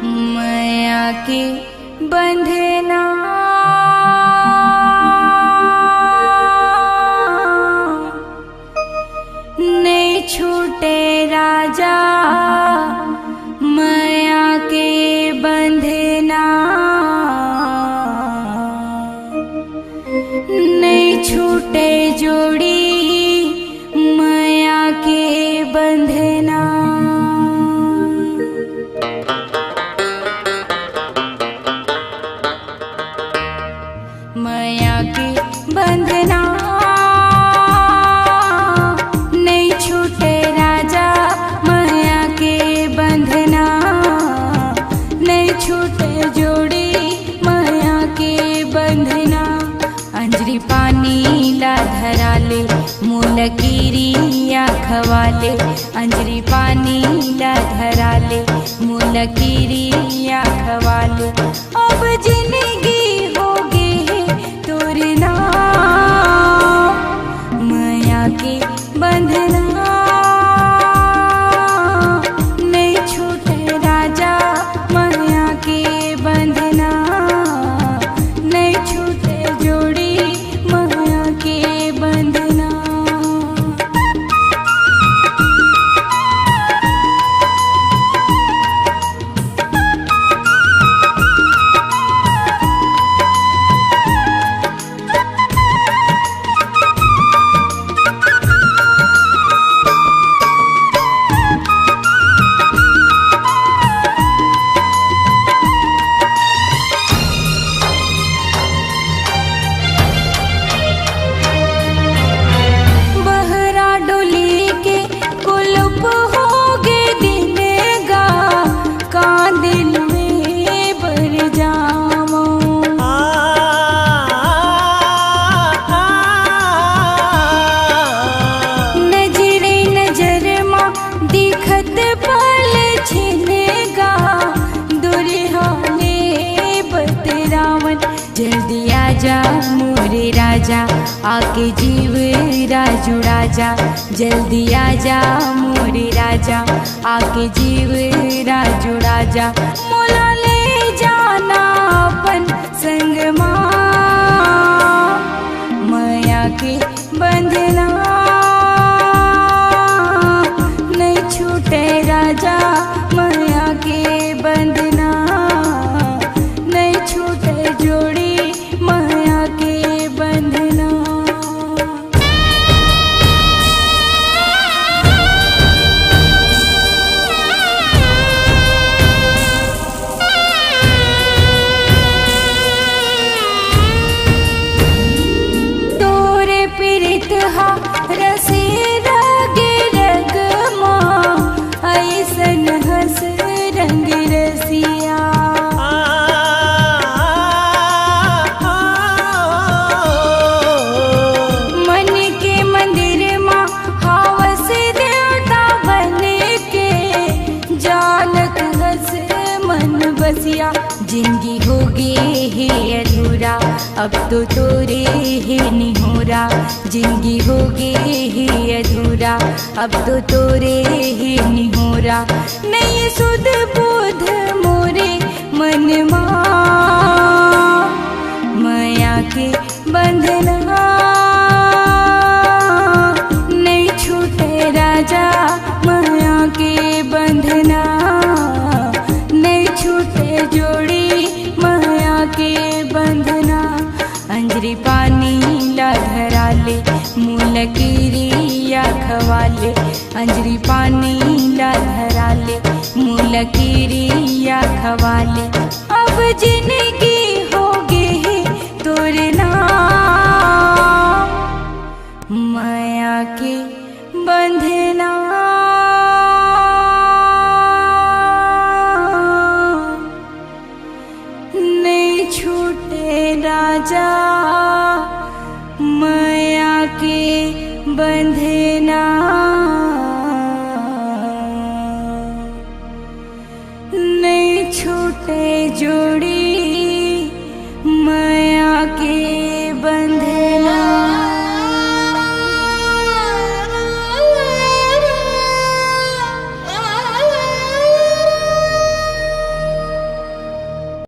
माया के बंधना नहीं छूटे राजा, माया के बंधना नहीं छूटे जोड़ी, माया के बंधना। माया के बंधना नहीं छूटे राजा, माया के बंधना नहीं छूटे जोड़ी, माया के बंधना। अंजरी पानी ला धरा ले, मूल कीरिया खवाले, अंजरी पानी ला धरा ले, मूल कीरिया खवाले। अब जिंदगी माया के बंधना नहीं छूटे राजा, माया के बंधना नहीं छूटे जोड़ी, माया के बंधना। जल्दी आजा मोरे राजा, आके जीव जुड़ा जा। जल्दी आजा मोरे राजा, आके जीव जुड़ा जा। मोला ले जाना अपन संग माया के बंधना नहीं छूटे राजा, माया के बंधना नहीं छूटे जोड़ी, माया के बंधना। तोरे पीड़ित हा रसे रगे रग माँ, ऐसन हंस रंग रसिया। जिंदगी होगी है अधूरा, अब तो तोरे है निहोरा। जिंदगी होगी है अधूरा, अब तो तोरे है निहोरा। नहीं सुध बुध मोरे मन माया के बंधना नहीं छूटे राजा, माया के बंधना नहीं छूटे जोड़ी, माया के बंधना। अंजरी पानी ला धरा ले, मूल कीरिया खवाले, अंजरी पानी ला धरा ले, मूल कीरिया खवाले। अब जिंदगी होगी तोरे नाम, माया के बंधना राजा, माया के बंधना नहीं छूटे जोड़ी, माया के